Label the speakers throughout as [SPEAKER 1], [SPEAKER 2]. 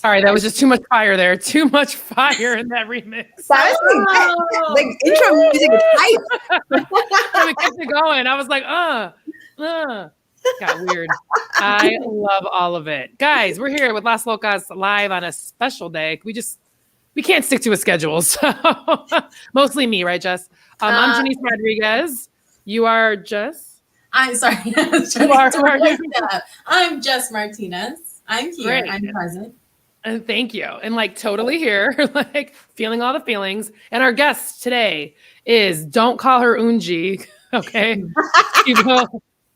[SPEAKER 1] Sorry, that was just too much fire there. Too much fire in that remix.
[SPEAKER 2] That was like intro music is hype.
[SPEAKER 1] We kept it going. I was like, got weird. I love all of it. Guys, we're here with Las Locas live on a special day. We can't stick to a schedule. So mostly me, right, Jess? I'm Janice Rodriguez. You are Jess?
[SPEAKER 3] I'm sorry.
[SPEAKER 1] Who are you?
[SPEAKER 3] I'm Jess Martinez. I'm here. Great. I'm present.
[SPEAKER 1] And thank you. And like totally here, like feeling all the feelings. And our guest today is, don't call her Eunji, okay?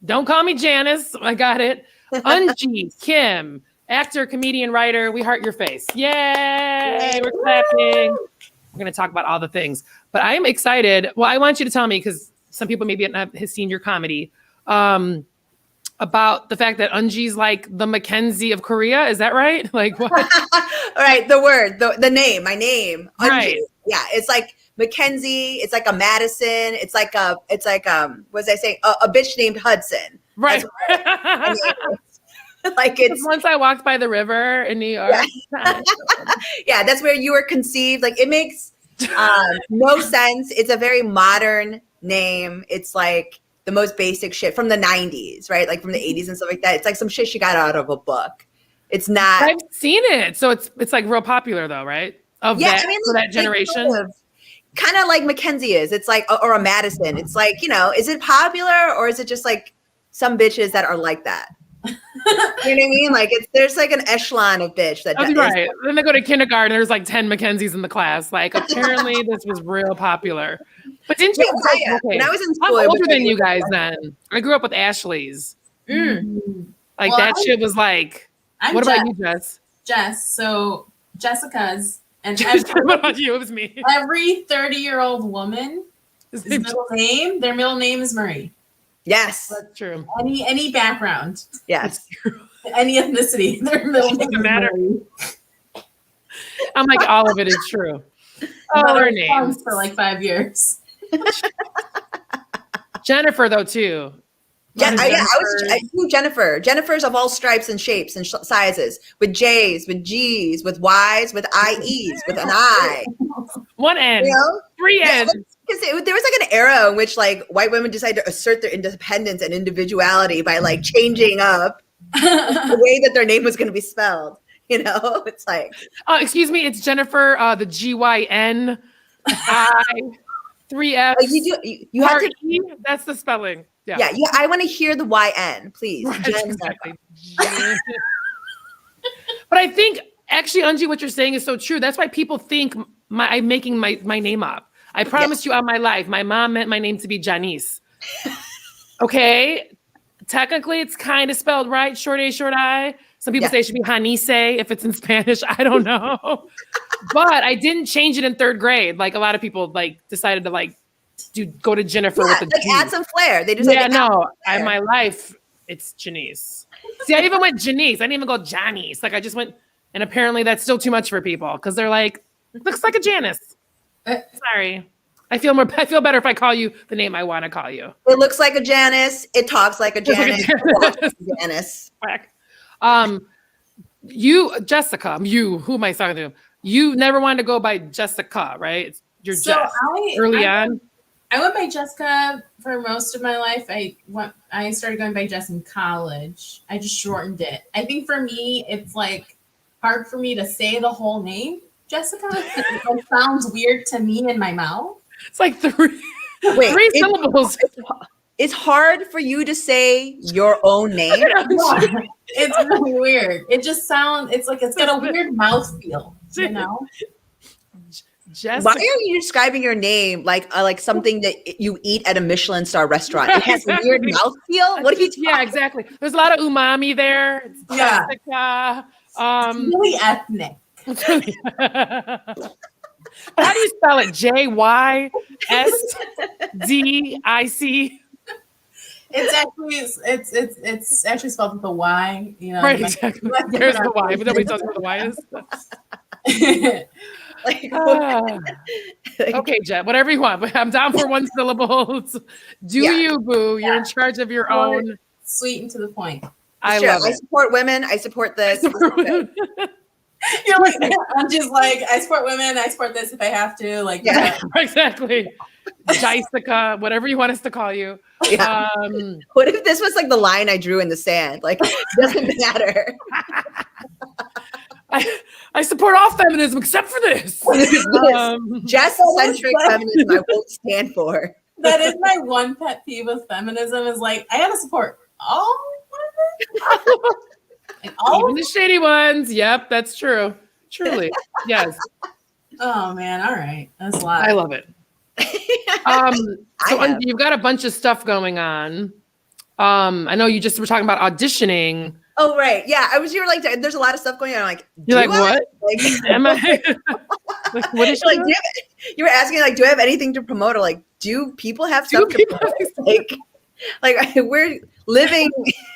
[SPEAKER 1] Don't call me Janice. I got it. Eunji Kim, actor, comedian, writer. We heart your face. Yay! We're clapping. We're going to talk about all the things. But I am excited. Well, I want you to tell me, because some people maybe have seen your comedy, about the fact that Eunji's like the Mackenzie of Korea. Is that right? Like what?
[SPEAKER 2] All right, the name, my name. Eunji.
[SPEAKER 1] Right.
[SPEAKER 2] Yeah, it's like Mackenzie. It's like a Madison. It's like what was I saying? A bitch named Hudson.
[SPEAKER 1] Right.
[SPEAKER 2] Like it's
[SPEAKER 1] once I walked by the river in New York.
[SPEAKER 2] Yeah, yeah, that's where you were conceived. Like it makes no sense. It's a very modern name. It's like the most basic shit from the 90s, right? Like from the 80s and stuff like that. It's like some shit she got out of a book. It's not.
[SPEAKER 1] I've seen it. So it's like real popular though, right? For that generation.
[SPEAKER 2] Kind of like Mackenzie is. It's like, or a Madison. It's like, is it popular or is it just like some bitches that are like that? You know what I mean? Like there's like an echelon of bitch that.
[SPEAKER 1] That's right. Then they go to kindergarten. There's like 10 Mackenzies in the class. Like apparently this was real popular. But didn't you?
[SPEAKER 2] Okay. When I was in school,
[SPEAKER 1] I'm older than you guys. Then I grew up with Ashleys. Like that shit was like. What about you, Jess?
[SPEAKER 3] Jess. So Jessica's and
[SPEAKER 1] what about you? It was me.
[SPEAKER 3] Every 30-year-old woman, their middle name is Marie.
[SPEAKER 2] Yes,
[SPEAKER 1] that's true.
[SPEAKER 3] Any background.
[SPEAKER 2] Yes.
[SPEAKER 3] Any ethnicity, their middle name doesn't matter.
[SPEAKER 1] I'm like, all of it is true. All our names
[SPEAKER 3] for like 5 years.
[SPEAKER 1] Jennifer, though, too.
[SPEAKER 2] I knew Jennifer. Jennifer's of all stripes and shapes and sizes, with J's, with G's, with Y's, with IE's, with an I.
[SPEAKER 1] One N, 3 N's.
[SPEAKER 2] Because there was like an era in which like white women decided to assert their independence and individuality by like changing up the way that their name was going to be spelled. It's like.
[SPEAKER 1] Excuse me, it's Jennifer. The GYN, I, 3 F.
[SPEAKER 2] You have to.
[SPEAKER 1] That's the spelling.
[SPEAKER 2] Yeah. I want to hear the YN, please.
[SPEAKER 1] Right, exactly. But I think actually, Eunji, what you're saying is so true. That's why people think I'm making my name up. I promise you on my life, my mom meant my name to be Janice. Okay. Technically, it's kind of spelled right. Short A, short I. Some people say it should be Hanise if it's in Spanish. I don't know. But I didn't change it in 3rd grade. Like a lot of people decided to go to Jennifer with the G.
[SPEAKER 2] Add some flair. They just
[SPEAKER 1] in my life it's Janice. See, I even went Janice. I didn't even go Janice. Like I just went, and apparently that's still too much for people because they're like, looks like a Janice. Sorry, I feel better if I call you the name I want to call you.
[SPEAKER 2] It looks like a Janice. It talks like a Janice. Janice.
[SPEAKER 1] You, Jessica. Who am I talking to? You never wanted to go by Jessica, right? You're Jess. Early on.
[SPEAKER 3] I went by Jessica for most of my life. I started going by Jess in college. I just shortened it. I think for me, it's like hard for me to say the whole name, Jessica. It sounds weird to me in my mouth.
[SPEAKER 1] It's like three syllables.
[SPEAKER 2] It's hard for you to say your own name.
[SPEAKER 3] It's really weird. It just sounds. It's like it's got a weird mouth feel.
[SPEAKER 1] Jessica.
[SPEAKER 2] Why are you describing your name like something that you eat at a Michelin star restaurant? It has a weird mouthfeel. What are you talking about?
[SPEAKER 1] Yeah, exactly. There's a lot of umami there. It's Jessica.
[SPEAKER 3] It's really ethnic.
[SPEAKER 1] How do you spell it? JYSDIC.
[SPEAKER 3] It's actually spelled with a Y.
[SPEAKER 1] Right, exactly. There's the Y, but nobody tells me what the Y is. Okay, Jet, whatever you want, but I'm down for 1 syllables. You, boo. You're in charge of your own.
[SPEAKER 3] Sweet and to the point.
[SPEAKER 1] I love it.
[SPEAKER 2] I support women. I support this.
[SPEAKER 3] You're like, I'm just like, I support women. I support this if I have to. Like,
[SPEAKER 2] Yeah.
[SPEAKER 1] Exactly. Jessica, whatever you want us to call you.
[SPEAKER 2] Yeah. What if this was like the line I drew in the sand? Like, doesn't matter.
[SPEAKER 1] I support all feminism except for this.
[SPEAKER 2] Jess-centric feminism I won't stand for.
[SPEAKER 3] That is my one pet peeve with feminism is like, I gotta support all women. Like,
[SPEAKER 1] Even the shady ones. Yep, that's true. Truly. Yes.
[SPEAKER 3] Oh man, all right. That's a lot.
[SPEAKER 1] I love it. So you've got a bunch of stuff going on. I know you just were talking about auditioning.
[SPEAKER 2] Oh, right. Yeah. You were like, there's a lot of stuff going on. I'm like,
[SPEAKER 1] you're like, what?
[SPEAKER 2] Like,
[SPEAKER 1] am I? Like, what is
[SPEAKER 2] like, you were asking, like, do I have anything to promote? Or like, do people have stuff to promote? Like we're living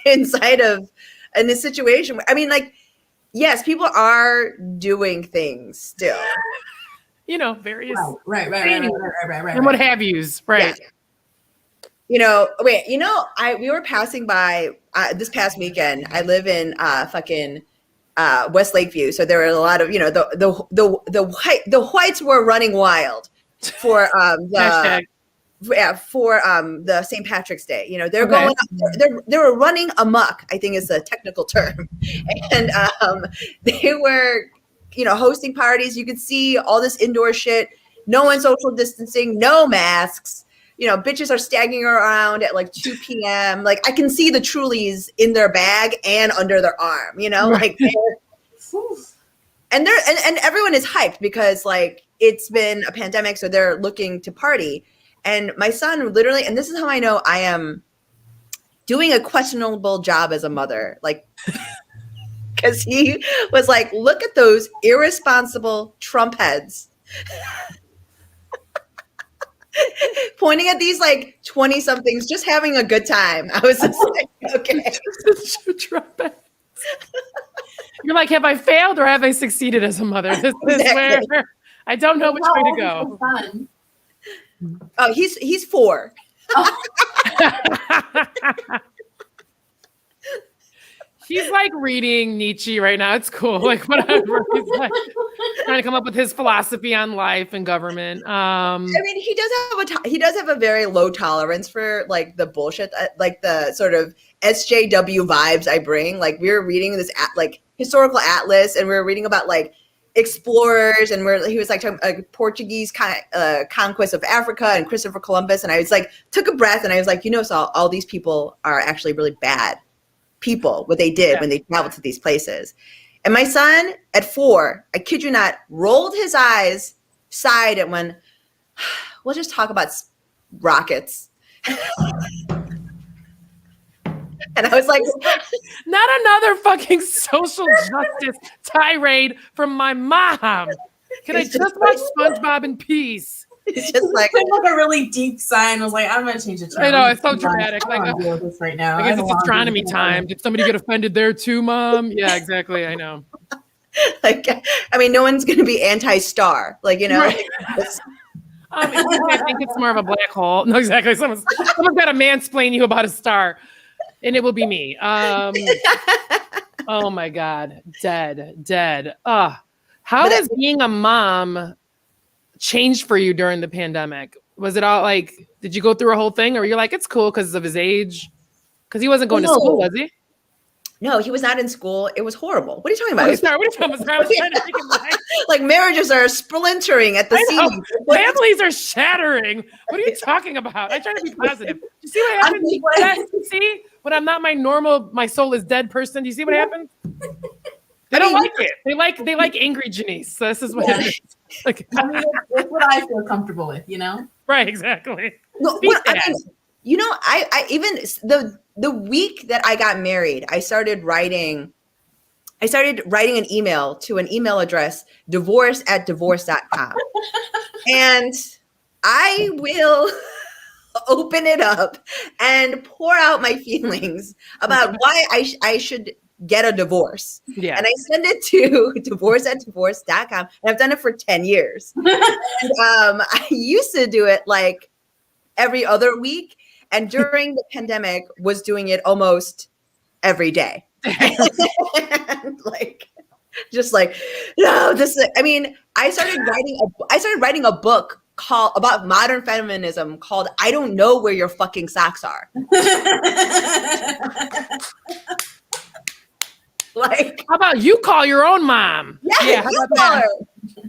[SPEAKER 2] inside of in a situation where, I mean, like, yes, people are doing things still.
[SPEAKER 1] You know, various
[SPEAKER 3] right.
[SPEAKER 1] And what have yous, right?
[SPEAKER 2] Yeah. We were passing by this past weekend. I live in fucking West Lakeview, so there were a lot of the whites were running wild for the St. Patrick's Day. They're going they were running amok, I think is the technical term, and they were hosting parties. You could see all this indoor shit, no one social distancing, no masks. Bitches are staggering around at like 2 p.m. Like I can see the Trulies in their bag and under their arm, like and everyone is hyped because like it's been a pandemic, so they're looking to party. And my son literally, and this is how I know I am doing a questionable job as a mother, like because he was like, look at those irresponsible Trump heads. Pointing at these like 20 somethings just having a good time. I was just like, okay.
[SPEAKER 1] You're like, have I failed or have I succeeded as a mother? This is where I don't know which way to go.
[SPEAKER 2] Oh, he's 4.
[SPEAKER 1] He's like reading Nietzsche right now. It's cool. Like whatever. He's like trying to come up with his philosophy on life and government. I
[SPEAKER 2] mean, he does have a very low tolerance for like the bullshit, like the sort of SJW vibes I bring. Like we were reading this like historical atlas, and we were reading about like explorers, and he was like talking Portuguese conquest of Africa and Christopher Columbus, and I was like took a breath, and I was like, so all these people are actually really bad people, what they did when they traveled to these places. And my son at 4, I kid you not, rolled his eyes, sighed, and went, we'll just talk about rockets. And I was like,
[SPEAKER 1] not another fucking social justice tirade from my mom. Can I just watch SpongeBob in peace?
[SPEAKER 2] It's just like
[SPEAKER 3] a really deep sign. I was like, I'm gonna change it.
[SPEAKER 1] I know, it's so dramatic.
[SPEAKER 3] Like, I'm deal with this right now.
[SPEAKER 1] I guess it's astronomy time. Did somebody get offended there too, Mom? Yeah, exactly. I know.
[SPEAKER 2] Like, I mean, no one's gonna be anti-star. Like,
[SPEAKER 1] Right. I think it's more of a black hole. No, exactly. Someone's got to mansplain you about a star, and it will be me. Oh my God, dead. How has being a mom changed for you during the pandemic? Was it all like, did you go through a whole thing, or you're like, it's cool because of his age? Because he wasn't going to school, was he?
[SPEAKER 2] No, he was not in school. It was horrible. What are you talking about?
[SPEAKER 1] What are you talking about? I was trying to think of
[SPEAKER 2] like marriages are splintering at the seams.
[SPEAKER 1] Families are shattering. What are you talking about? I try to be positive. You see what happens? See, when I'm not my soul is dead person. Do you see what happens? They don't like it. They like angry Janice. So this is what it is. Like,
[SPEAKER 3] I mean, it's what I feel comfortable with,
[SPEAKER 1] Right, exactly.
[SPEAKER 2] Well, I even the week that I got married, I started writing an email to an email address, divorce@divorce.com. And I will open it up and pour out my feelings about why I should get a divorce.
[SPEAKER 1] Yeah.
[SPEAKER 2] And I send it to divorce@divorce.com. And I've done it for 10 years. And I used to do it like every other week. And during the pandemic was doing it almost every day. And, like, Just like, no, this is, I mean, I started writing a book about modern feminism called I Don't Know Where Your Fucking Socks Are. Like,
[SPEAKER 1] how about you call your own mom?
[SPEAKER 2] yeah,
[SPEAKER 1] how
[SPEAKER 2] you
[SPEAKER 1] about
[SPEAKER 2] call
[SPEAKER 1] that?
[SPEAKER 2] her.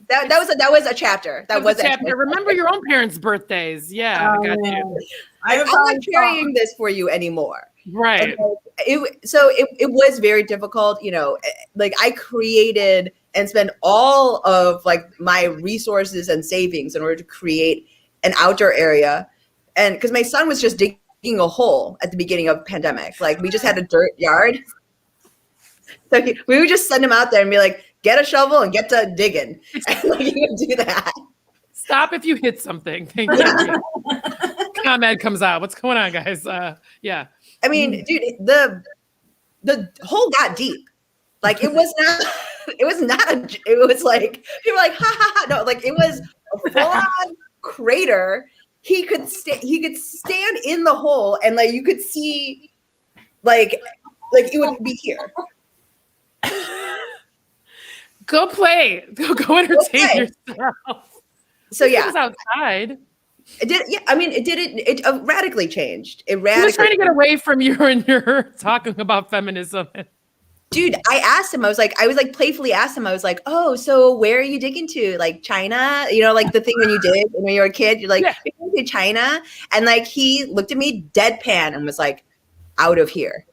[SPEAKER 2] That was a chapter. That was
[SPEAKER 1] a chapter. Remember your own parents' birthdays. Yeah, I got you.
[SPEAKER 2] I'm not carrying this for you anymore.
[SPEAKER 1] Right.
[SPEAKER 2] It was very difficult, you know, like I created and spent all of like my resources and savings in order to create an outdoor area. And because my son was just digging a hole at the beginning of the pandemic, like we just had a dirt yard. So we would just send him out there and be like, get a shovel and get to digging. And like, he would do that.
[SPEAKER 1] Stop if you hit something. Thank you. ComEd comes out. What's going on, guys? Yeah.
[SPEAKER 2] I mean, dude, the hole got deep. Like it was like, people were like, ha ha ha. No, like it was a full-on crater. He could stand in the hole and like you could see like it would be here.
[SPEAKER 1] Go play. Go entertain yourself.
[SPEAKER 2] So yeah,
[SPEAKER 1] it was outside.
[SPEAKER 2] It did. Yeah, I mean, it radically changed. It
[SPEAKER 1] I
[SPEAKER 2] radically.
[SPEAKER 1] was trying to get away from you and your talking about feminism.
[SPEAKER 2] Dude, I asked him. I was like playfully asked him. I was like, "Oh, so where are you digging to? Like China? You know, like the thing when you dig when you were a kid. You're like,
[SPEAKER 1] yeah.
[SPEAKER 2] You're going to China?" And like he looked at me deadpan and was like, "Out of here."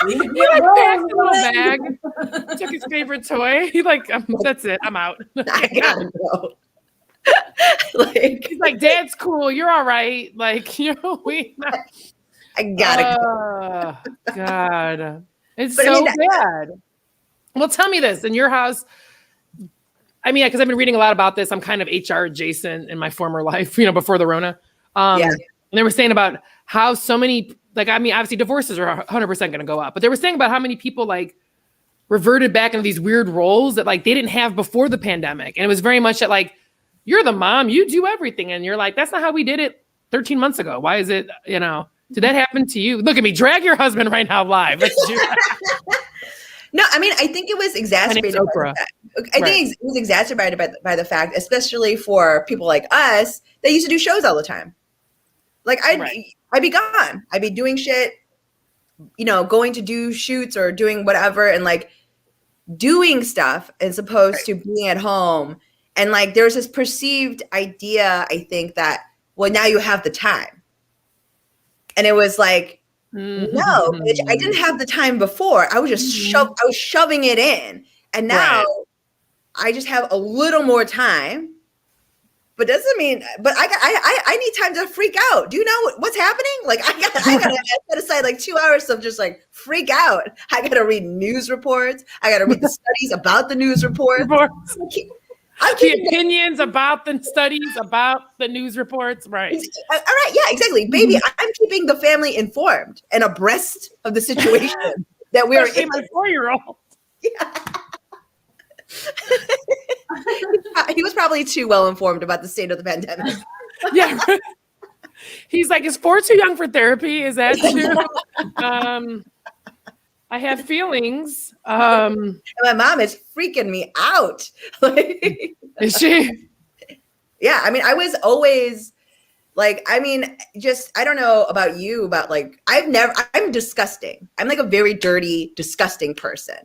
[SPEAKER 1] He like packed a little bag, took his favorite toy. He like, that's it. I'm out.
[SPEAKER 2] I gotta go. Like
[SPEAKER 1] he's like, Dad's cool. You're all right. Like, you know,
[SPEAKER 2] I gotta go.
[SPEAKER 1] God, it's so bad. Well, tell me this in your house. I mean, because I've been reading a lot about this. I'm kind of HR adjacent in my former life, you know, before the Rona. And they were saying about how so many, like, I mean, obviously divorces are 100% going to go up, but they were saying about how many people like reverted back into these weird roles that like they didn't have before the pandemic. And it was very much that like, you're the mom, you do everything. And you're like, that's not how we did it 13 months ago. Why is it, you know, did that happen to you? Look at me, drag your husband right now live. Let's do that.
[SPEAKER 2] No, I mean, I think it was exacerbated. It was exacerbated by the fact, especially for people like us, that used to do shows all the time. Like I'd be gone. I'd be doing shit, you know, going to do shoots or doing whatever and like doing stuff as opposed to being at home. And like there's this perceived idea, I think, that, well, now you have the time. And it was like, no, bitch, I didn't have the time before. I was just I was shoving it in. And now I just have a little more time. But doesn't mean, but I need time to freak out. Do you know what's happening? Like I gotta set aside like 2 hours of just like freak out. I gotta read news reports. I gotta read the studies about the news reports.
[SPEAKER 1] The opinions about the studies about the news reports, right?
[SPEAKER 2] All right, yeah, exactly, baby. I'm keeping the family informed and abreast of the situation that we're in.
[SPEAKER 1] My 4-year-old.
[SPEAKER 2] Yeah. He was probably too well informed about the state of the pandemic.
[SPEAKER 1] Yeah. He's like, is 4 too young for therapy? Is that true? I have feelings.
[SPEAKER 2] And my mom is freaking me out.
[SPEAKER 1] Is she?
[SPEAKER 2] Yeah, I mean, I was always like, I mean, just, I don't know about you, about like, I'm disgusting. I'm like a very dirty, disgusting person.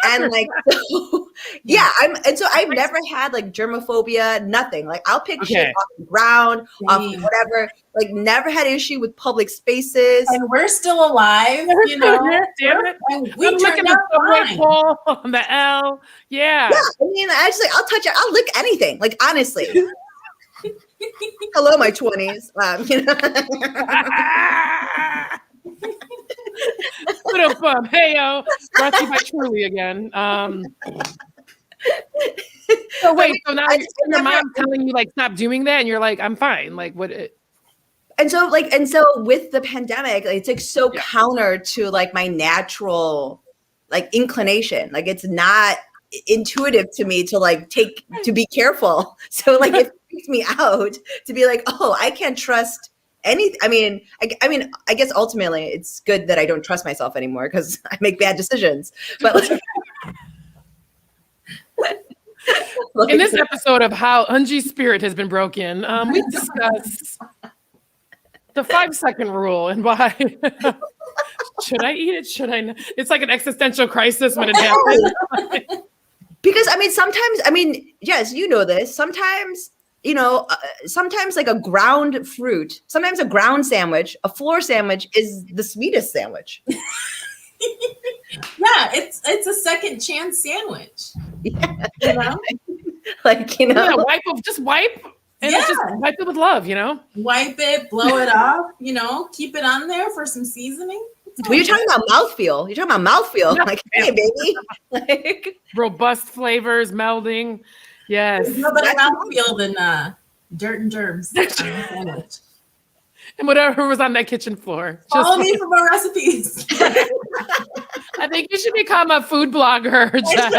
[SPEAKER 2] And like, so, yeah, I've never had like germophobia, nothing. Like I'll pick shit off the ground, off whatever, like never had issue with public spaces.
[SPEAKER 3] And we're still alive, you know.
[SPEAKER 1] Damn it.
[SPEAKER 3] And we turned out fine.
[SPEAKER 1] Pole on the L. Yeah.
[SPEAKER 2] Yeah, I mean, actually, I'll touch it. I'll lick anything, like honestly. Hello, my 20s. You know?
[SPEAKER 1] Hey, yo. Brought to you by Truly again. So wait, so now your mom's telling you like stop doing that, and you're like, I'm fine. Like what?
[SPEAKER 2] And so with the pandemic, like, it's like so counter to like my natural like inclination. Like it's not intuitive to me to be careful. So like it freaks me out to be like, oh, I can't trust I guess ultimately it's good that I don't trust myself anymore because I make bad decisions. But like,
[SPEAKER 1] in this episode of how Eunji's spirit has been broken, we discuss the 5-second rule and why. Should I eat it? Should I not? It's like an existential crisis when it happens.
[SPEAKER 2] Because sometimes, yes, you know this. Sometimes, sometimes like a ground fruit, sometimes a ground sandwich, a floor sandwich is the sweetest sandwich.
[SPEAKER 3] Yeah, it's a second chance sandwich.
[SPEAKER 2] Yeah.
[SPEAKER 3] You know?
[SPEAKER 2] Like,
[SPEAKER 1] Yeah, just wipe and just wipe it with love,
[SPEAKER 3] Wipe it, blow it off, keep it on there for some seasoning.
[SPEAKER 2] Well, you're talking about mouthfeel. You're talking about mouthfeel.
[SPEAKER 1] No.
[SPEAKER 2] Like, hey, baby. Like,
[SPEAKER 1] robust flavors melding. Yes.
[SPEAKER 3] There's no better mouthfeel than dirt and germs on a sandwich.
[SPEAKER 1] And whatever was on that kitchen floor.
[SPEAKER 3] Follow me for more recipes.
[SPEAKER 1] I think you should become a food blogger, Jess.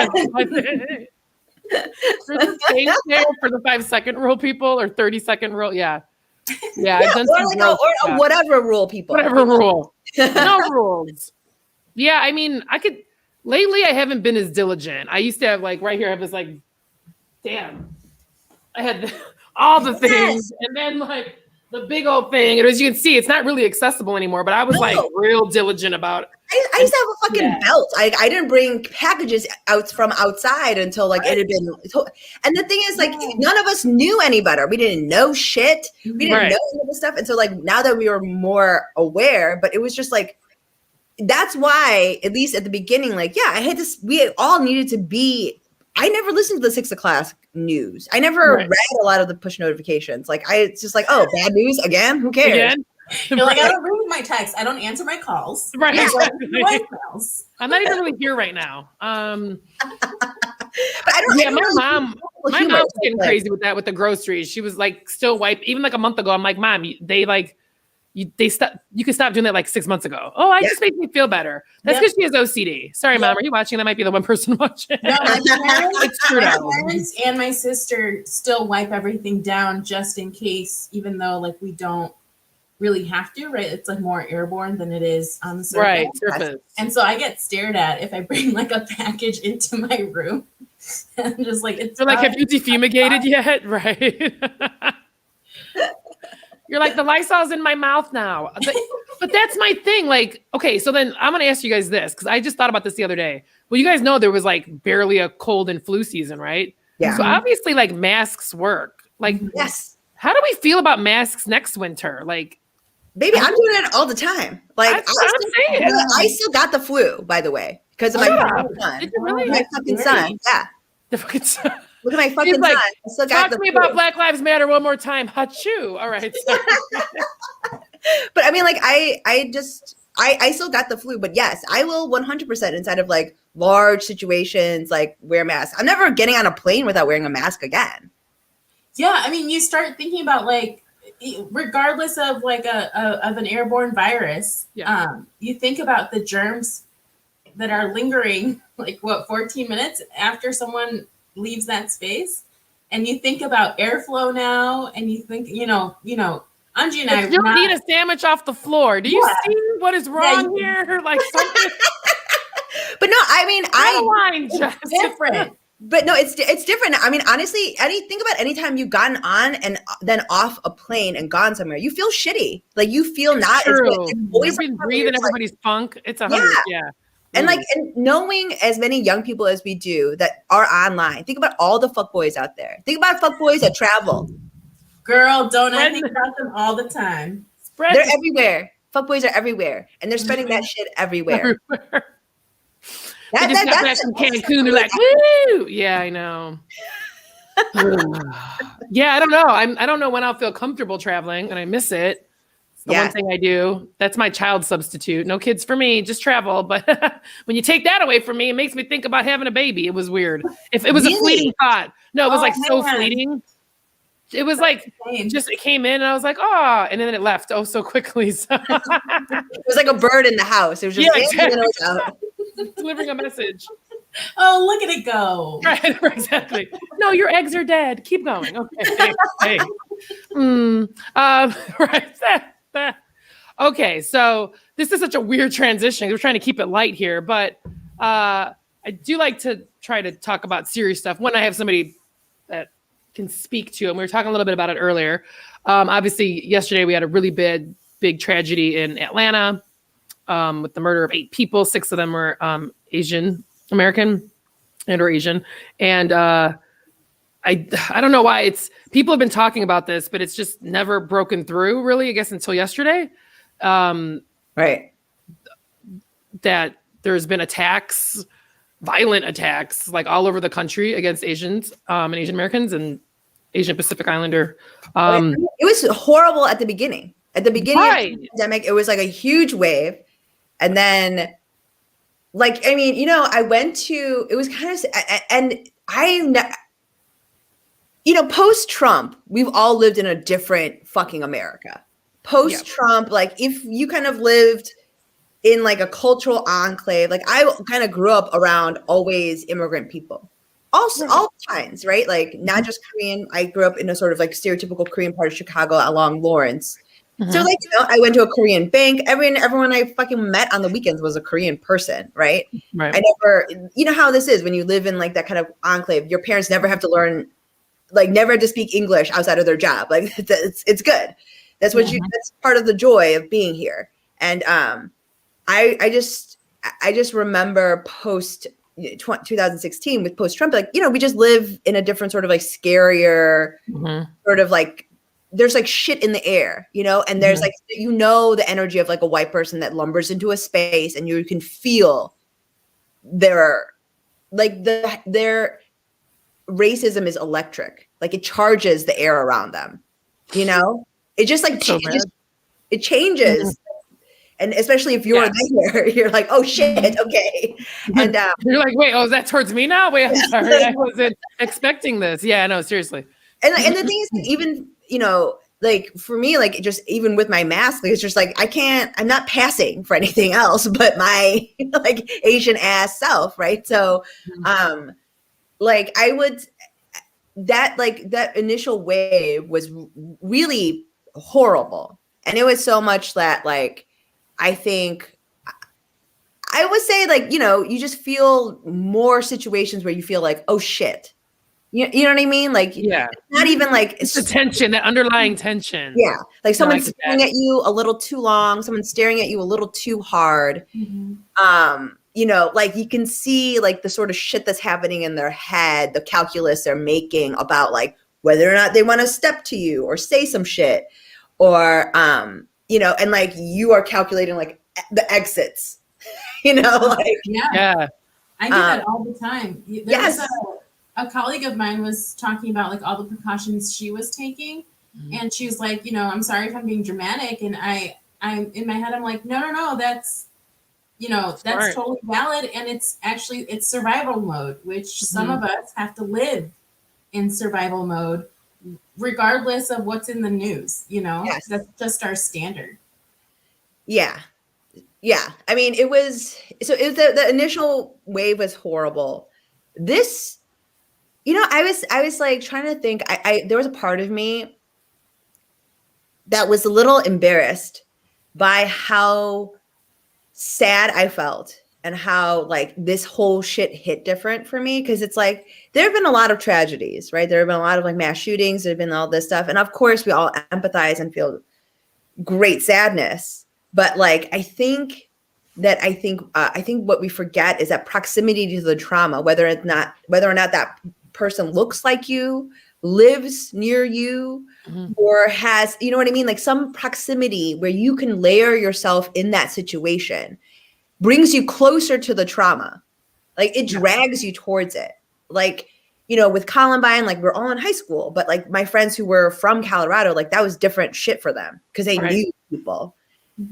[SPEAKER 1] There's a space there for the 5-second rule people or 30-second rule. Yeah. Yeah. I've done some
[SPEAKER 2] or whatever rule people.
[SPEAKER 1] Whatever rule. No rules. Yeah. Lately I haven't been as diligent. I used to have like right here, I was like, damn, I had all the things and then like the big old thing. And as you can see, it's not really accessible anymore, but I was like real diligent about it.
[SPEAKER 2] I used to have a fucking belt. I didn't bring packages out from outside until like it had been. And the thing is, like, none of us knew any better. We didn't know shit. We didn't know any of this stuff. And so, like, now that we were more aware, but it was just like, that's why, at least at the beginning, like, yeah, I had this. We all needed to be. I never listened to the 6 o'clock news. I never read a lot of the push notifications. Like, it's just like, oh, bad news again? Who cares?
[SPEAKER 1] Again?
[SPEAKER 3] You're like, I don't read my texts. I don't answer my calls.
[SPEAKER 1] Right.
[SPEAKER 3] Voicemails.
[SPEAKER 1] I'm not even really here right now.
[SPEAKER 2] But I don't.
[SPEAKER 1] Yeah, my mom's getting crazy with that with the groceries. She was like still even like a month ago. I'm like, Mom, you can stop doing that like 6 months ago. Oh, I just make me feel better. That's because she has OCD. Sorry, Mom, are you watching? That might be the one person watching.
[SPEAKER 3] No, my parents and my sister still wipe everything down just in case, even though like we don't really have to, right? It's like more airborne than it is on the surface.
[SPEAKER 1] Right, surface.
[SPEAKER 3] And so I get stared at if I bring like a package into my room. And just like it's
[SPEAKER 1] like, have you defumigated yet? Right. You're like, the Lysol's in my mouth now. But that's my thing. Like, okay, so then I'm gonna ask you guys this, because I just thought about this the other day. Well, you guys know there was like barely a cold and flu season, right?
[SPEAKER 2] Yeah.
[SPEAKER 1] So obviously like masks work. Like,
[SPEAKER 2] yes.
[SPEAKER 1] How do we feel about masks next winter? Like,
[SPEAKER 2] baby, I'm doing it all the time. Like, I still got the flu, by the way, because of my fucking son.
[SPEAKER 1] Did you really?
[SPEAKER 2] My fucking son. Yeah.
[SPEAKER 1] The fucking son.
[SPEAKER 2] Look at my fucking son. I still got
[SPEAKER 1] talk to me about Black Lives Matter one more time. Hachoo. All right.
[SPEAKER 2] But I mean, like, I still got the flu. But yes, I will 100% inside of like large situations, like wear masks. I'm never getting on a plane without wearing a mask again.
[SPEAKER 3] Yeah, I mean, you start thinking about like, regardless of like of an airborne virus, you think about the germs that are lingering like 14 minutes after someone leaves that space, and you think about airflow now, and you think Eunji and I
[SPEAKER 1] you need a sandwich off the floor. Do you see what is wrong here? Like something.
[SPEAKER 2] But no, I mean,
[SPEAKER 3] it's different.
[SPEAKER 2] But no, it's different. I mean, honestly, think about any time you've gotten on and then off a plane and gone somewhere, you feel shitty. Like you feel not as good.
[SPEAKER 1] You've been breathing everybody's funk. It's 100. Yeah.
[SPEAKER 2] And like, and knowing as many young people as we do that are online, think about all the fuckboys out there. Think about fuckboys that travel.
[SPEAKER 3] Girl, don't I think about them all the time.
[SPEAKER 2] They're everywhere. Fuckboys are everywhere. And they're spreading that shit everywhere.
[SPEAKER 1] They just got back from Cancun. They're like, woo! Yeah, I know. Yeah, I don't know. I don't know when I'll feel comfortable traveling, and I miss it. It's the one thing I do. That's my child substitute. No kids for me, just travel. But when you take that away from me, it makes me think about having a baby. It was weird. If it was a fleeting thought. No, it was so fleeting. It was like, it came in and I was like, oh, and then it left so quickly. So.
[SPEAKER 2] It was like a bird in the house. It was just
[SPEAKER 1] delivering a message.
[SPEAKER 3] Oh, look at it go.
[SPEAKER 1] Right, exactly. No, your eggs are dead. Keep going. Okay. Hey. Right. Okay, so this is such a weird transition. We're trying to keep it light here, but I do like to try to talk about serious stuff when I have somebody that can speak to. And we were talking a little bit about it earlier. Obviously, yesterday we had a really big tragedy in Atlanta with the murder of 8 people. 6 of them were Asian American or Asian, and I don't know why people have been talking about this, but it's just never broken through really, I guess, until yesterday.
[SPEAKER 2] Right.
[SPEAKER 1] That there's been violent attacks, like all over the country against Asians and Asian Americans and Asian Pacific Islander.
[SPEAKER 2] It was horrible at the beginning. At the beginning
[SPEAKER 1] right.
[SPEAKER 2] of the pandemic, it was like a huge wave. And then, like, I mean, you know, I went to, it was kind of, and you know, post-Trump, we've all lived in a different fucking America. Post-Trump, like, if you kind of lived in like a cultural enclave, like I kind of grew up around always immigrant people. Also, all kinds, right? Like not just Korean. I grew up in a sort of like stereotypical Korean part of Chicago along Lawrence. So like, you know, I went to a Korean bank. Everyone I fucking met on the weekends was a Korean person, right?
[SPEAKER 1] Right.
[SPEAKER 2] I never, you know how this is when you live in like that kind of enclave, your parents never have to learn, like never have to speak English outside of their job. Like it's good. That's what that's part of the joy of being here. And I just remember post 2016 with post-Trump, like, you know, we just live in a different sort of like scarier sort of like, there's like shit in the air, you know, and there's like, you know, the energy of like a white person that lumbers into a space and you can feel their racism is electric. Like it charges the air around them, you know, it just like, it changes. And especially if you're there, you're like, oh shit, okay. And
[SPEAKER 1] you're like, wait, oh, is that towards me now? Wait, I'm sorry, I wasn't expecting this. Yeah, no, seriously.
[SPEAKER 2] And the thing is, even, you know, like for me, like just even with my mask, like, it's just like I'm not passing for anything else but my like Asian ass self, right? So, like that initial wave was really horrible, and it was so much that like. I think I would say like, you know, you just feel more situations where you feel like, oh shit. You know what I mean? Like, not even like
[SPEAKER 1] it's the tension, that underlying tension.
[SPEAKER 2] Yeah. Like someone's staring at you a little too long, someone's staring at you a little too hard. You know, like you can see like the sort of shit that's happening in their head, the calculus they're making about like whether or not they want to step to you or say some shit or, you know, and like you are calculating like the exits, you know, like
[SPEAKER 3] I do that all the time. There was a colleague of mine was talking about like all the precautions she was taking, and she was like, you know, I'm sorry if I'm being dramatic, and I'm in my head, I'm like, no, that's, you know, that's totally valid, and it's survival mode, which some of us have to live in survival mode. Regardless of what's in the news, you know, that's just our standard.
[SPEAKER 2] Yeah. I mean, the initial wave was horrible. This, you know, I was like trying to think, there was a part of me that was a little embarrassed by how sad I felt and how like this whole shit hit different for me. Cause it's like, there have been a lot of tragedies, right? There have been a lot of like mass shootings. There have been all this stuff. And of course we all empathize and feel great sadness. But like, I think what we forget is that proximity to the trauma, whether or not that person looks like you, lives near you, or has, you know what I mean? Like some proximity where you can layer yourself in that situation brings you closer to the trauma. Like it drags you towards it. Like, you know, with Columbine, like we're all in high school, but like my friends who were from Colorado, like that was different shit for them because they knew people.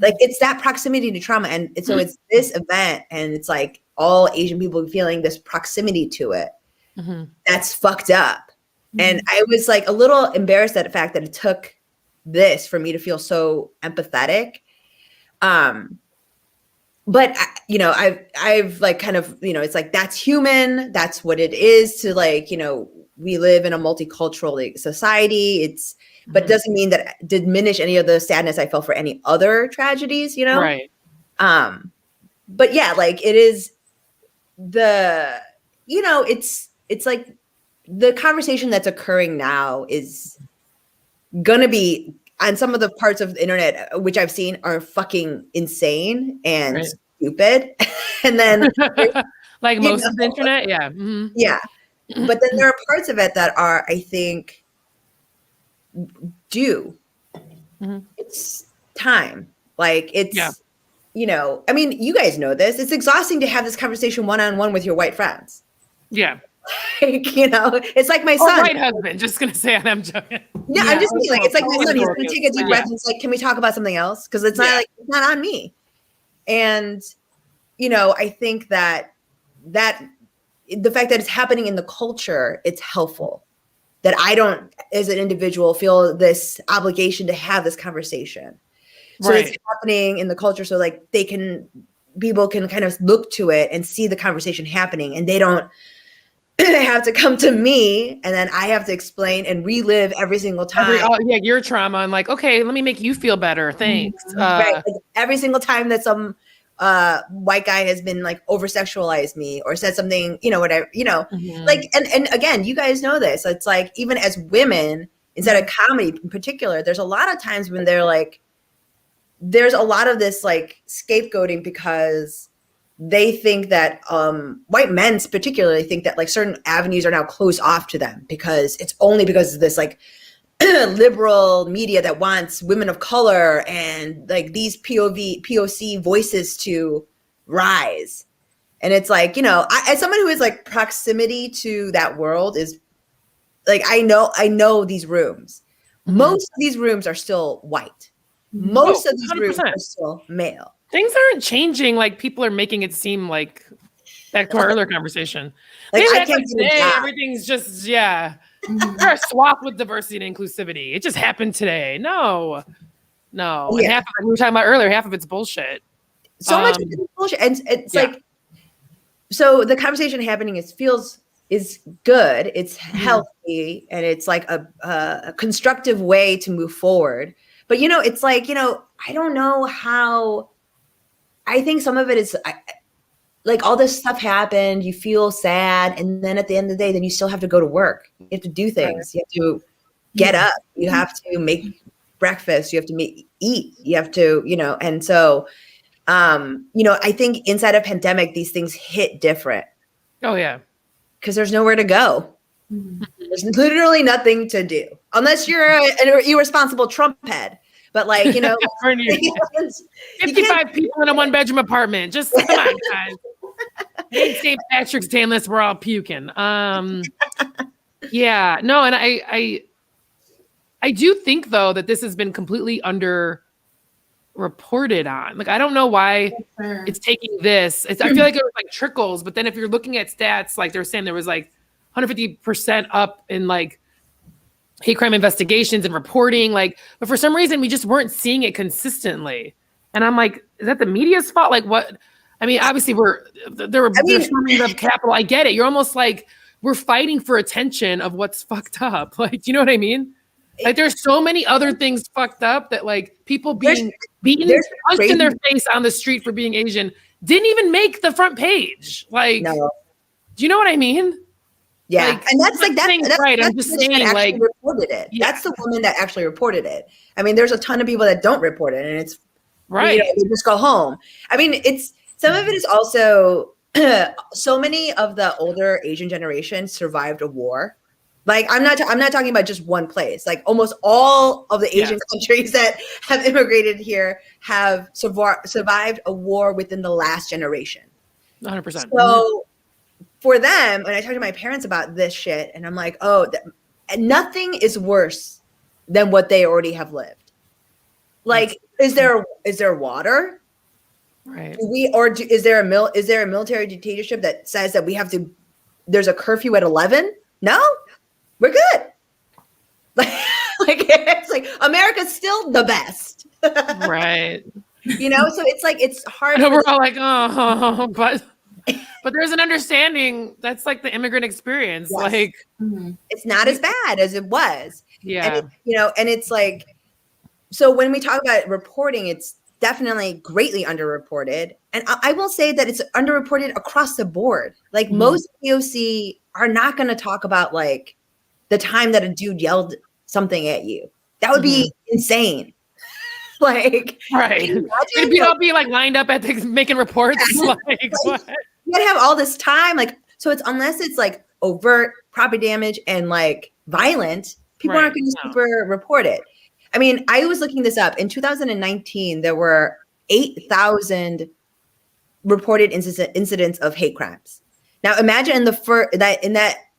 [SPEAKER 2] Like it's that proximity to trauma. And so it's this event and it's like all Asian people feeling this proximity to it. That's fucked up. And I was like a little embarrassed at the fact that it took this for me to feel so empathetic. But you know, I've like kind of, you know, it's like, that's human. That's what it is to like, you know, we live in a multicultural society. but it doesn't mean that diminish any of the sadness I felt for any other tragedies, you know?
[SPEAKER 1] Right.
[SPEAKER 2] But yeah, like it is it's like the conversation that's occurring now is gonna be on some of the parts of the internet, which I've seen are fucking insane and stupid. And then
[SPEAKER 1] like most of the internet. Yeah. Mm-hmm.
[SPEAKER 2] Yeah. But then there are parts of it that are, I think, due.
[SPEAKER 1] Mm-hmm.
[SPEAKER 2] It's time. Like it's, I mean, you guys know this. It's exhausting to have this conversation one-on-one with your white friends.
[SPEAKER 1] Yeah.
[SPEAKER 2] Like, it's like my son.
[SPEAKER 1] White husband. Just gonna say it. I'm joking.
[SPEAKER 2] Yeah, I'm just saying, like, it's like my son. He's gonna take a deep breath and it's like, can we talk about something else? Because it's not like it's not on me. And I think that the fact that it's happening in the culture, it's helpful. That I don't, as an individual, feel this obligation to have this conversation. So it's happening in the culture, so like people can kind of look to it and see the conversation happening, and they don't have to come to me, and then I have to explain and relive every single time.
[SPEAKER 1] Your trauma, and like, okay, let me make you feel better. Thanks.
[SPEAKER 2] Right. Like every single time that some white guy has been like over sexualized me or said something, whatever, like, and again, you guys know this. It's like, even as women, instead of comedy in particular, there's a lot of times when they're like, there's a lot of this like scapegoating because they think that white men particularly think that like certain avenues are now closed off to them because it's only because of this like liberal media that wants women of color and like these POC voices to rise. And it's like, as someone who is like proximity to that world is like, I know these rooms. Mm-hmm. Most of these rooms are still white. Most of these 100%. Rooms are still male.
[SPEAKER 1] Things aren't changing. Like people are making it seem like back to our earlier converation.
[SPEAKER 2] Like I can't
[SPEAKER 1] today, everything's just we're swapped with diversity and inclusivity. It just happened today. No. Yeah. And half of it, we were talking about earlier, half of it's bullshit.
[SPEAKER 2] So much of it is bullshit. And it's like, so the conversation happening is good. It's healthy, and it's like a constructive way to move forward. But, it's like, I don't know how, I think some of it is like all this stuff happened, you feel sad. And then at the end of the day, then you still have to go to work. You have to do things. You have to get up. You have to make breakfast. You have to eat. You have to, and so, I think inside a pandemic, these things hit different.
[SPEAKER 1] Oh, yeah.
[SPEAKER 2] Because there's nowhere to go. Mm-hmm. There's literally nothing to do unless you're an irresponsible Trump head. But like,
[SPEAKER 1] 55 people in a 1-bedroom apartment. Just come on, guys. Ain't St. Patrick's Day unless we're all puking. Yeah, no, and I do think though that this has been completely under-reported on. Like, I don't know why it's taking this. I feel like it was like trickles, but then if you're looking at stats, like they were saying there was like 150% up in like hate crime investigations and reporting, like, but for some reason we just weren't seeing it consistently. And I'm like, is that the media's fault? Like, what? I mean, obviously there's storming of Capitol. I get it. You're almost like we're fighting for attention of what's fucked up. Like, do you know what I mean? Like, there's so many other things fucked up that like people being beaten, punched in their face on the street for being Asian didn't even make the front page. Like, no. Do you know what I mean?
[SPEAKER 2] Yeah,
[SPEAKER 1] like,
[SPEAKER 2] and that's
[SPEAKER 1] right. I'm just saying, like,
[SPEAKER 2] reported it. Yeah. That's the woman that actually reported it. I mean, there's a ton of people that don't report it, and it's right. They just go home. I mean, it's some of it is also so many of the older Asian generation survived a war. Like, I'm not talking about just one place. Like, almost all of the Asian countries that have immigrated here have survived a war within the last generation.
[SPEAKER 1] 100%.
[SPEAKER 2] So. For them, when I talk to my parents about this shit, and I'm like, nothing is worse than what they already have lived. Like, is there water?
[SPEAKER 1] Right.
[SPEAKER 2] Is there a military dictatorship that says that we have to? There's a curfew at 11? No, we're good. Like it's like America's still the best.
[SPEAKER 1] Right.
[SPEAKER 2] So it's like it's hard.
[SPEAKER 1] We're all like, oh, but there's an understanding that's like the immigrant experience. Yes. Like,
[SPEAKER 2] it's not as bad as it was.
[SPEAKER 1] Yeah.
[SPEAKER 2] And it's like, so when we talk about reporting, it's definitely greatly underreported. And I will say that it's underreported across the board. Like most POC are not going to talk about like the time that a dude yelled something at you. That would be insane. Like,
[SPEAKER 1] right. We'd all be like lined up at making reports. Like, what?
[SPEAKER 2] You gotta have all this time. Like, so it's unless it's like overt property damage and like violent, people aren't going to super report it. I mean, I was looking this up. In 2019, there were 8,000 reported incidents of hate crimes. Now, imagine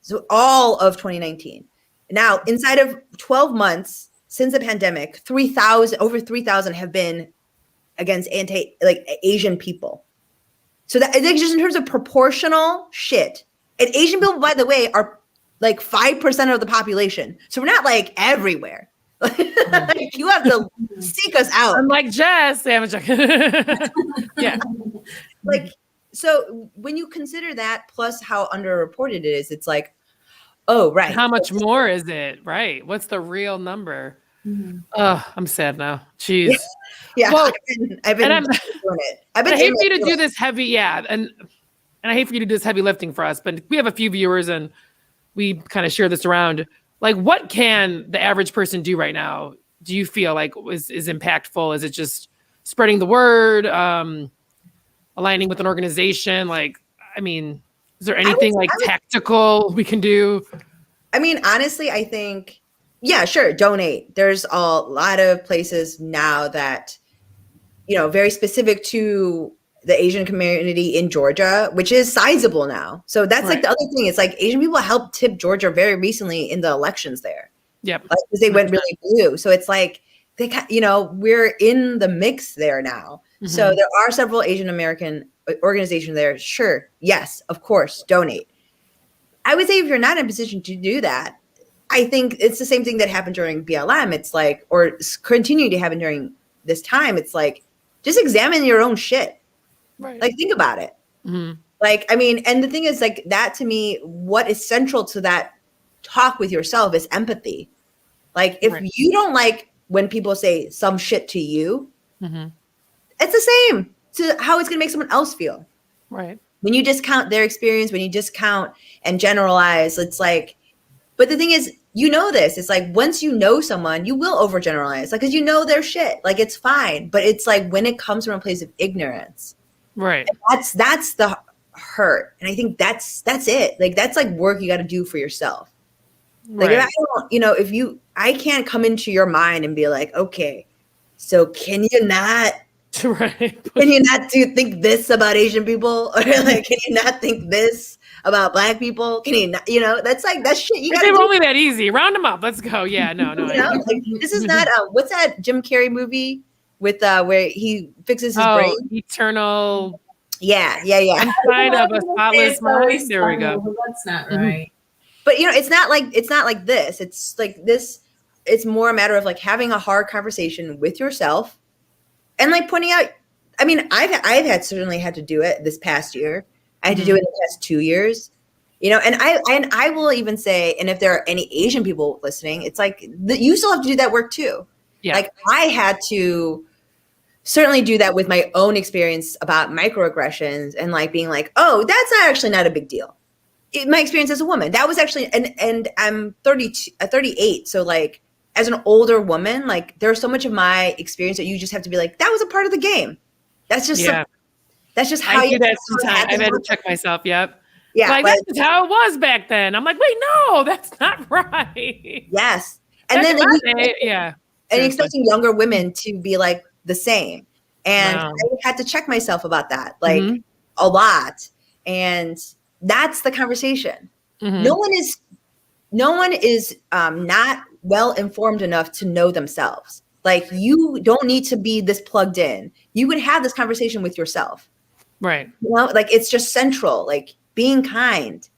[SPEAKER 2] so all of 2019. Now, inside of 12 months since the pandemic, over 3,000 have been against Asian people. So that just in terms of proportional shit. And Asian people, by the way, are like 5% of the population. So we're not like everywhere. Like, you have to seek us out.
[SPEAKER 1] I'm like Jess. Yeah.
[SPEAKER 2] Like, so when you consider that plus how underreported it is, it's like, oh, right.
[SPEAKER 1] How much more is it? Right. What's the real number? Oh, I'm sad now. Jeez.
[SPEAKER 2] Yeah.
[SPEAKER 1] Well,
[SPEAKER 2] I've been doing it. I
[SPEAKER 1] hate for you to do this heavy. Yeah. And I hate for you to do this heavy lifting for us, but we have a few viewers and we kind of share this around. Like, what can the average person do right now? Do you feel like is impactful? Is it just spreading the word, aligning with an organization? Like, I mean, is there anything tactical we can do?
[SPEAKER 2] I mean, honestly, I think, yeah, sure. Donate. There's a lot of places now that, very specific to the Asian community in Georgia, which is sizable now. So that's like the other thing. It's like Asian people helped tip Georgia very recently in the elections there.
[SPEAKER 1] Yep.
[SPEAKER 2] Because they went really blue. So it's like, we're in the mix there now. So there are several Asian American organizations there. Sure. Yes, of course. Donate. I would say if you're not in a position to do that, I think it's the same thing that happened during BLM. It's like, or continuing to happen during this time. It's like, just examine your own shit.
[SPEAKER 1] Right.
[SPEAKER 2] Like, think about it. Like, I mean, and the thing is, like, that to me, what is central to that talk with yourself is empathy. Like, if you don't like when people say some shit to you, it's the same to how it's going to make someone else feel.
[SPEAKER 1] Right.
[SPEAKER 2] When you discount their experience, when you discount and generalize, it's like, but the thing is, this. It's like, once you know someone, you will overgeneralize, like, because their shit. Like, it's fine. But it's like, when it comes from a place of ignorance,
[SPEAKER 1] right?
[SPEAKER 2] That's the hurt. And I think that's it. Like, that's like work you got to do for yourself. Like, if I don't, I can't come into your mind and be like, okay, so can you not?
[SPEAKER 1] Right.
[SPEAKER 2] Can you not think this about Asian people? Or like, can you not think this about Black people? Can you not, that's like, that shit you got to do.
[SPEAKER 1] They were only that easy. Round them up. Let's go. Yeah, no.
[SPEAKER 2] Like, this is not, what's that Jim Carrey movie with, where he fixes his brain?
[SPEAKER 1] Eternal.
[SPEAKER 2] Yeah.
[SPEAKER 1] Inside of a spotless mind. There we go.
[SPEAKER 3] Well, that's not right.
[SPEAKER 2] But, it's not like this. It's like this, it's more a matter of like having a hard conversation with yourself. And like pointing out, I mean, I've certainly had to do it this past year. I had to do it in the past 2 years, and I will even say, and if there are any Asian people listening, it's like you still have to do that work too. Yeah. Like, I had to certainly do that with my own experience about microaggressions and like being like, oh, that's actually not a big deal. My experience as a woman, that was actually, and I'm 38. So like, as an older woman, like, there's so much of my experience that you just have to be like, that was a part of the game. That's just that's just how you do that
[SPEAKER 1] sometimes. I've had to check myself. Yep.
[SPEAKER 2] Yeah.
[SPEAKER 1] Like, that's just how it was back then. I'm like, wait, no, that's not right.
[SPEAKER 2] Yes. And then and expecting younger women to be like the same. And I had to check myself about that, like a lot. And that's the conversation. No one is not well informed enough to know themselves. Like, you don't need to be this plugged in. You would have this conversation with yourself.
[SPEAKER 1] Right.
[SPEAKER 2] Like, it's just central, like being kind,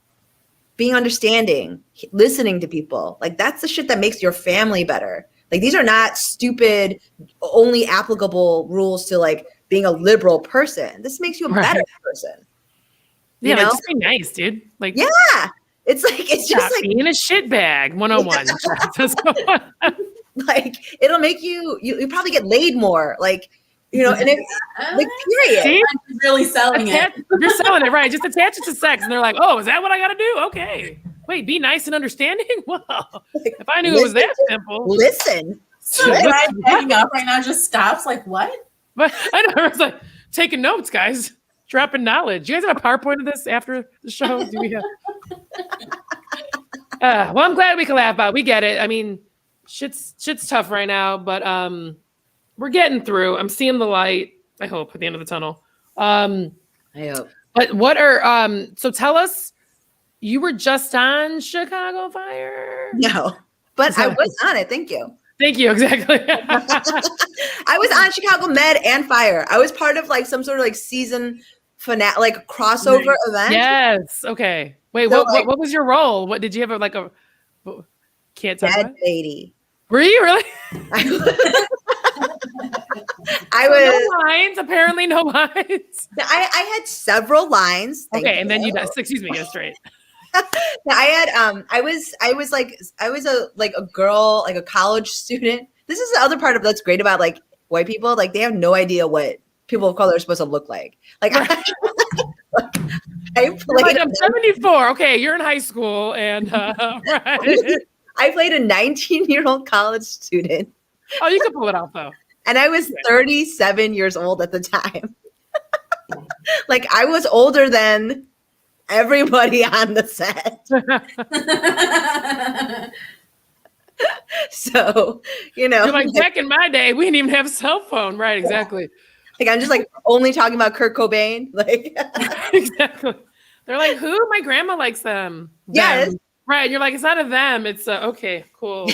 [SPEAKER 2] being understanding, listening to people. Like, that's the shit that makes your family better. Like, these are not stupid, only applicable rules to like being a liberal person. This makes you a better person.
[SPEAKER 1] Yeah, like, just be nice, dude. Like,
[SPEAKER 2] yeah. it's just
[SPEAKER 1] Stop being a shitbag. 101. Let's go on.
[SPEAKER 2] like it'll make you probably get laid more. Like, you know, and it like period.
[SPEAKER 1] See?
[SPEAKER 3] I'm really selling it.
[SPEAKER 1] You're selling it, right? Just attach it to sex. And they're like, oh, is that what I got to do? Okay. Wait, be nice and understanding? Well, if I knew it was that simple.
[SPEAKER 2] Listen.
[SPEAKER 3] So the guy hanging up right now just stops like, what?
[SPEAKER 1] But I know, I was like, taking notes, guys. Dropping knowledge. You guys have a PowerPoint of this after the show? Do we have? Well, I'm glad we can laugh about it. We get it. I mean, shit's tough right now, but we're getting through. I'm seeing the light, I hope, at the end of the tunnel.
[SPEAKER 2] I hope.
[SPEAKER 1] But what are so tell us, you were just on Chicago Fire?
[SPEAKER 2] No, but I was on it. Thank you.
[SPEAKER 1] Thank you, exactly.
[SPEAKER 2] I was on Chicago Med and Fire. I was part of like some sort of like season finale, like crossover event.
[SPEAKER 1] Yes. Okay. Wait,
[SPEAKER 2] So,
[SPEAKER 1] what was your role? What did you have a can't talk
[SPEAKER 2] Dead
[SPEAKER 1] about?
[SPEAKER 2] lady.
[SPEAKER 1] Were you really?
[SPEAKER 2] I was
[SPEAKER 1] No lines, apparently no lines.
[SPEAKER 2] I had several lines.
[SPEAKER 1] Okay, and then you excuse me, get it straight.
[SPEAKER 2] I had I was a girl, like a college student. This is the other part of that's great about like white people. Like they have no idea what people of color are supposed to look like. Like
[SPEAKER 1] Right.
[SPEAKER 2] I played
[SPEAKER 1] Like, I'm 74. Okay, you're in high school, and right.
[SPEAKER 2] I played a 19-year-old college student,
[SPEAKER 1] Oh, you can pull it off though.
[SPEAKER 2] and I was 37 years old at the time. Like I was older than everybody on the set. So, you know,
[SPEAKER 1] You're like, back in my day, we didn't even have a cell phone. Right, exactly.
[SPEAKER 2] like I'm just like only talking about Kurt Cobain. Like
[SPEAKER 1] Exactly. They're like, who? My grandma likes them.
[SPEAKER 2] Yes.
[SPEAKER 1] Them. Right. You're like, it's not a them. It's okay, cool.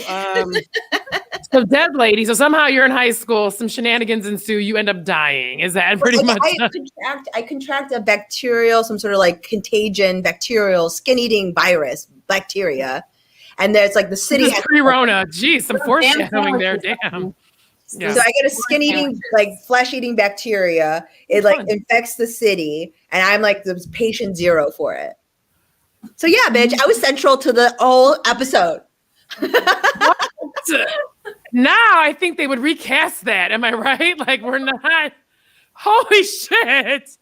[SPEAKER 1] So dead lady. So somehow you're in high school, some shenanigans ensue, you end up dying. Is that pretty much?
[SPEAKER 2] I contract a bacterial, some sort of like contagion, bacterial skin-eating virus, bacteria. And there's like the city has
[SPEAKER 1] pre-Rona. Geez, some foreshadowing there. Damn. Yeah.
[SPEAKER 2] So I get a skin-eating, like flesh-eating bacteria. It like infects the city, and I'm like the patient zero for it. So yeah, bitch, I was central to the whole episode.
[SPEAKER 1] Now I think they would recast that. Am I right? Like we're not. Holy shit!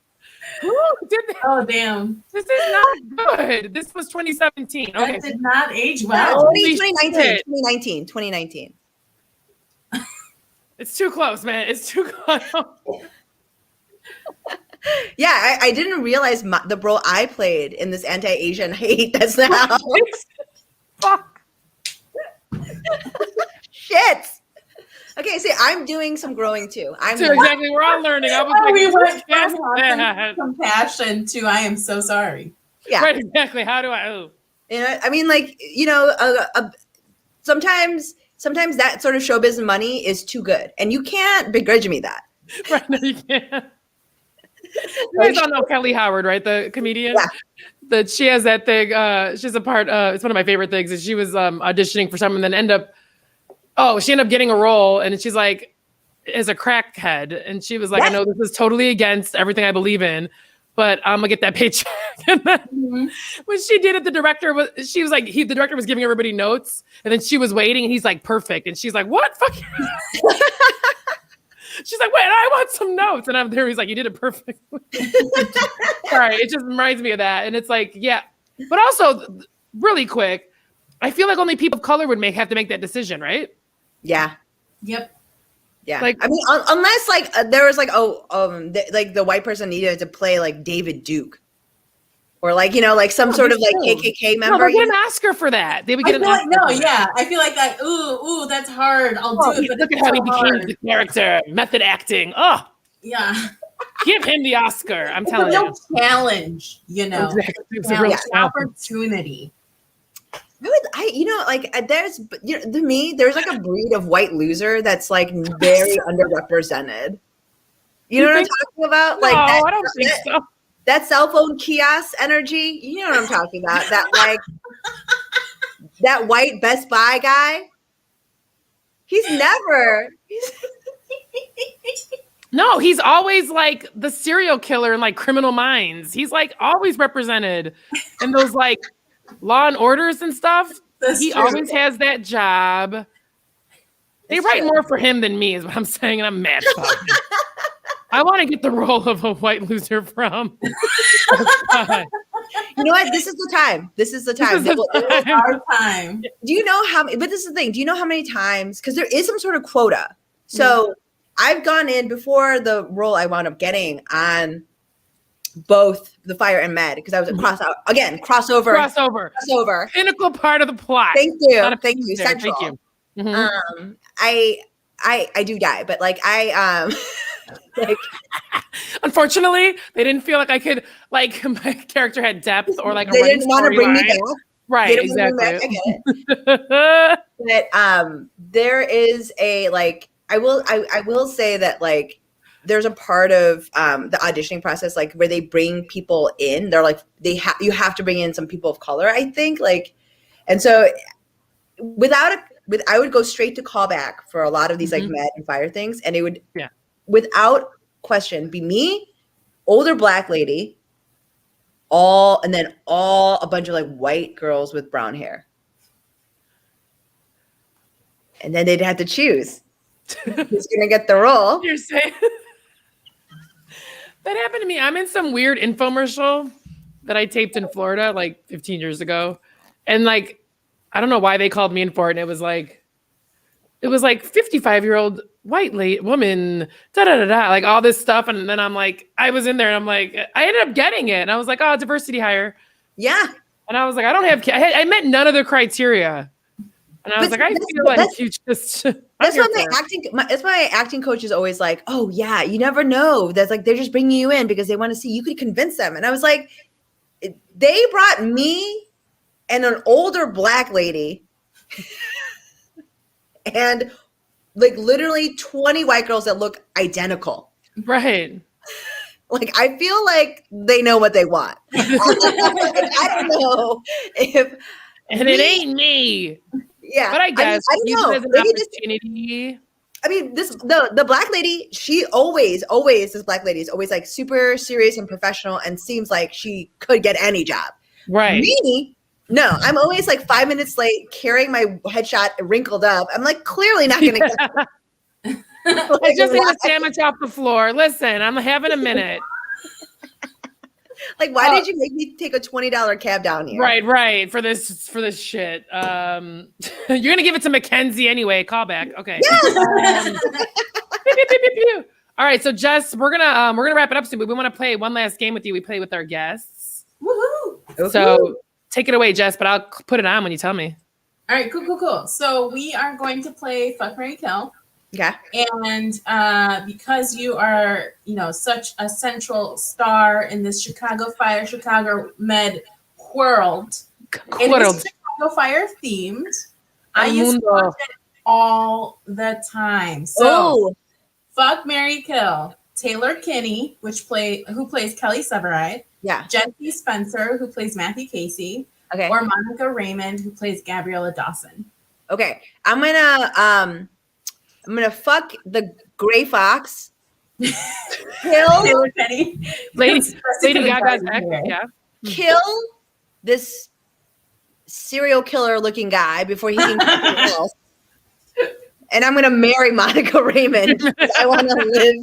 [SPEAKER 1] Who did that?
[SPEAKER 3] Oh, damn.
[SPEAKER 1] This is not good. This was 2017. Okay.
[SPEAKER 3] That did not age well.
[SPEAKER 1] Holy
[SPEAKER 2] 2019.
[SPEAKER 1] It's too close, man. It's too close.
[SPEAKER 2] Yeah, I didn't realize the role I played in this anti-Asian hate that's now.
[SPEAKER 1] Fuck.
[SPEAKER 2] Shit. Okay, see, I'm doing some growing too.
[SPEAKER 1] Exactly. We're all learning. I was
[SPEAKER 3] Oh,
[SPEAKER 1] like,
[SPEAKER 3] we went
[SPEAKER 1] past
[SPEAKER 3] from
[SPEAKER 1] that.
[SPEAKER 3] compassion to I am so sorry.
[SPEAKER 2] Yeah.
[SPEAKER 1] Right, exactly. How do I? Oh.
[SPEAKER 2] You know, I mean, like, you know, sometimes that sort of showbiz money is too good, and you can't begrudge me that.
[SPEAKER 1] Right, no, you can't. You guys all know Kelly Howard, right? The comedian.
[SPEAKER 2] Yeah.
[SPEAKER 1] That she has that thing. She's a part. It's one of my favorite things. Is she was auditioning for something, and then she ended up getting a role, and she's like, as a crackhead, and she was like,
[SPEAKER 2] Yes.
[SPEAKER 1] I know this is totally against everything I believe in, but I'm gonna get that paycheck. And then when she did it, the director was giving everybody notes, and then she was waiting, and he's like, perfect, and she's like, what? Fuck. She's like, wait, I want some notes, and I'm there. He's like, you did it perfectly. Sorry, it just reminds me of that, and it's like, yeah, but also really quick, I feel like only people of color would have to make that decision, right?
[SPEAKER 2] Yeah.
[SPEAKER 3] Yep.
[SPEAKER 2] Yeah.
[SPEAKER 1] Like-
[SPEAKER 2] I mean, unless like there was like like the white person needed to play like David Duke, or like, you know, like some sort of like KKK
[SPEAKER 1] No,
[SPEAKER 2] member.
[SPEAKER 1] they get an Oscar for that. They would
[SPEAKER 3] I
[SPEAKER 1] get an
[SPEAKER 3] feel like,
[SPEAKER 1] Oscar.
[SPEAKER 3] no, yeah. I feel like that. Ooh, that's hard. I'll do it. But
[SPEAKER 1] Look
[SPEAKER 3] it's
[SPEAKER 1] at how
[SPEAKER 3] so
[SPEAKER 1] he became
[SPEAKER 3] hard.
[SPEAKER 1] the character, method acting. Oh,
[SPEAKER 3] Yeah.
[SPEAKER 1] give him the Oscar. I'm
[SPEAKER 3] It's a
[SPEAKER 1] telling you.
[SPEAKER 3] real challenge, you know.
[SPEAKER 1] Exactly. It's a
[SPEAKER 3] Challenge,
[SPEAKER 1] real challenge.
[SPEAKER 3] opportunity.
[SPEAKER 2] You know, like there's, you know, to me, there's like a breed of white loser that's like very underrepresented. You know what I'm talking about?
[SPEAKER 1] No,
[SPEAKER 2] Like
[SPEAKER 1] I don't think so.
[SPEAKER 2] that cell phone kiosk energy. You know what I'm talking about? That like that white Best Buy guy. He's never.
[SPEAKER 1] No, he's always like the serial killer in like Criminal Minds. He's like always represented in those like Law and Orders and stuff.
[SPEAKER 3] That's
[SPEAKER 1] He
[SPEAKER 3] true.
[SPEAKER 1] always has that job. They
[SPEAKER 2] It's
[SPEAKER 1] write
[SPEAKER 2] true.
[SPEAKER 1] more for him than me, is what I'm saying, and I'm mad about it. I want to get the role of a white loser from.
[SPEAKER 2] You know what? This is the time. This is the time.
[SPEAKER 1] This is the time.
[SPEAKER 3] Our time.
[SPEAKER 2] Do you know how many, but this is the thing. Do you know how many times, because there is some sort of quota. So I've gone in before the role I wound up getting on both The Fire and Med, because I was a crossover.
[SPEAKER 1] Pinnacle part of the plot.
[SPEAKER 2] Thank you.
[SPEAKER 1] Not a
[SPEAKER 2] Thank
[SPEAKER 1] piece
[SPEAKER 2] you.
[SPEAKER 1] there.
[SPEAKER 2] Central.
[SPEAKER 1] Thank you. Mhm.
[SPEAKER 2] I do die, but like like
[SPEAKER 1] Unfortunately, they didn't feel like I could, like, my character had depth or like a
[SPEAKER 2] they
[SPEAKER 1] running
[SPEAKER 2] didn't want to bring me
[SPEAKER 1] storyline.
[SPEAKER 2] back.
[SPEAKER 1] Right,
[SPEAKER 2] They didn't want to bring me
[SPEAKER 1] exactly.
[SPEAKER 2] back. I get it. But there is a like I will say that like there's a part of the auditioning process like where they bring people in. They're like you have to bring in some people of color, I think, like, and so I would go straight to callback for a lot of these like Med and Fire things, and it would without question be me, older Black lady, and then a bunch of like white girls with brown hair. And then they'd have to choose who's gonna get the role.
[SPEAKER 1] You're saying that happened to me. I'm in some weird infomercial that I taped in Florida like 15 years ago. And like, I don't know why they called me in for it. And it was like 55-year-old white woman, like all this stuff. And then I'm like, I was in there and I'm like, I ended up getting it. And I was like, oh, diversity hire.
[SPEAKER 2] Yeah.
[SPEAKER 1] And I was like, I don't have, I met none of the criteria. And I was like, I feel like you just.
[SPEAKER 2] That's why acting coach is always like, oh yeah, you never know. That's like they're just bringing you in because they want to see you could convince them. And I was like, they brought me and an older Black lady, and like literally 20 white girls that look identical.
[SPEAKER 1] Right.
[SPEAKER 2] Like I feel like they know what they want. I don't know if.
[SPEAKER 1] And it ain't me.
[SPEAKER 2] Yeah,
[SPEAKER 1] but I guess
[SPEAKER 2] I don't know.
[SPEAKER 1] Maybe opportunity.
[SPEAKER 2] I mean, the Black lady, she always this Black lady is always like super serious and professional and seems like she could get any job.
[SPEAKER 1] Right.
[SPEAKER 2] Me, no, I'm always like 5 minutes late, carrying my headshot wrinkled up. I'm like clearly not going to get.
[SPEAKER 1] I just need a sandwich off the floor. Listen, I'm having a minute.
[SPEAKER 2] Like, why did you make me take a $20 cab down here?
[SPEAKER 1] Right. For this shit. You're gonna give it to Mackenzie anyway. Call back. Okay.
[SPEAKER 2] Yes!
[SPEAKER 1] All right. So Jess, we're gonna wrap it up soon, but we want to play one last game with you. We play with our guests.
[SPEAKER 3] Woohoo!
[SPEAKER 1] So take it away, Jess, but I'll put it on when you tell me.
[SPEAKER 3] All right, cool. So we are going to play Fuck, Marry, Kill.
[SPEAKER 2] Yeah.
[SPEAKER 3] And because you are, such a central star in this Chicago Fire, Chicago Med world, it is Chicago Fire themed. I used to watch it all the time. So, Fuck, Marry, Kill. Taylor Kinney, who plays Kelly Severide.
[SPEAKER 2] Yeah.
[SPEAKER 3] Jesse Spencer, who plays Matthew Casey.
[SPEAKER 2] Okay.
[SPEAKER 3] Or Monica Raymond, who plays Gabriella Dawson.
[SPEAKER 2] Okay. I'm gonna fuck the gray fox. Kill
[SPEAKER 3] Taylor Kinney.
[SPEAKER 1] Lady Gaga's ex. Yeah.
[SPEAKER 2] Kill this serial killer looking guy before he can kill anyone else. And I'm gonna marry Monica Raymond. I want to live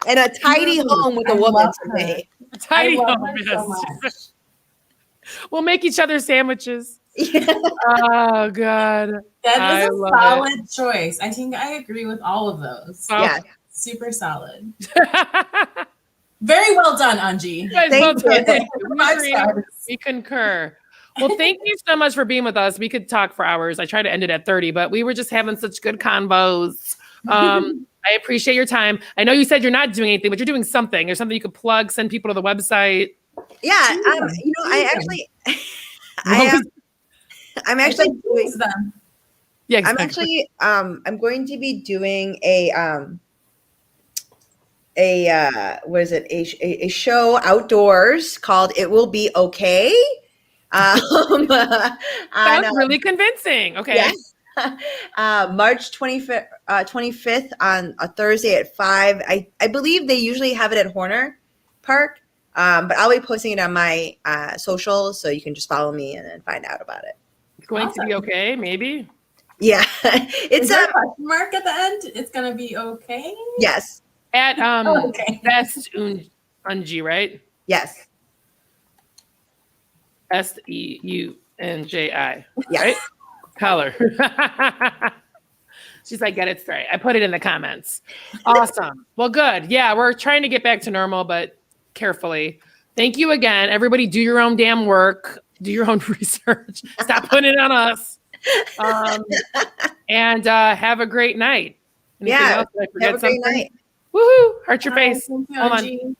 [SPEAKER 2] in a tidy home with a woman today.
[SPEAKER 1] A tidy home, yes. We'll make each other sandwiches.
[SPEAKER 2] Yeah.
[SPEAKER 1] Oh God.
[SPEAKER 3] That is a solid choice. I think I agree with all of those.
[SPEAKER 1] Oh.
[SPEAKER 2] Yeah.
[SPEAKER 3] Super solid. Very well done, Eunji.
[SPEAKER 1] Thank you.
[SPEAKER 3] Five
[SPEAKER 1] We concur. Well, thank you so much for being with us. We could talk for hours. I tried to end it at 30, but we were just having such good convos. I appreciate your time. I know you said you're not doing anything, but you're doing something. There's something you could plug, send people to the website.
[SPEAKER 2] Yeah. I'm actually doing
[SPEAKER 3] them.
[SPEAKER 1] Yeah, exactly.
[SPEAKER 2] I'm going to be doing a show outdoors called It Will Be Okay.
[SPEAKER 1] Sounds really convincing. Okay.
[SPEAKER 2] Yes. March 25th on a Thursday at 5. I believe they usually have it at Horner Park. But I'll be posting it on my socials, so you can just follow me and then find out about it.
[SPEAKER 1] It's going to be okay, maybe.
[SPEAKER 2] Yeah,
[SPEAKER 3] Is
[SPEAKER 2] it's
[SPEAKER 3] there a question mark at the end? It's gonna be okay.
[SPEAKER 2] yes,
[SPEAKER 1] At
[SPEAKER 3] Okay.
[SPEAKER 1] best Eunji, right?
[SPEAKER 2] yes,
[SPEAKER 1] SEUNJI.
[SPEAKER 2] yes.
[SPEAKER 1] Right? Color. She's like, get it straight. I put it in the comments. Awesome. Well, good. Yeah, we're trying to get back to normal, but carefully. Thank you again. Everybody do your own damn work. Do your own research. Stop putting it on us. And have a great night. Anything
[SPEAKER 2] Yeah,
[SPEAKER 1] else? Did I forget
[SPEAKER 2] have a great
[SPEAKER 1] something?
[SPEAKER 2] night.
[SPEAKER 1] Woohoo! Heart your
[SPEAKER 3] Bye.
[SPEAKER 1] face.
[SPEAKER 3] Thank you,
[SPEAKER 1] Hold on.
[SPEAKER 3] Eunji.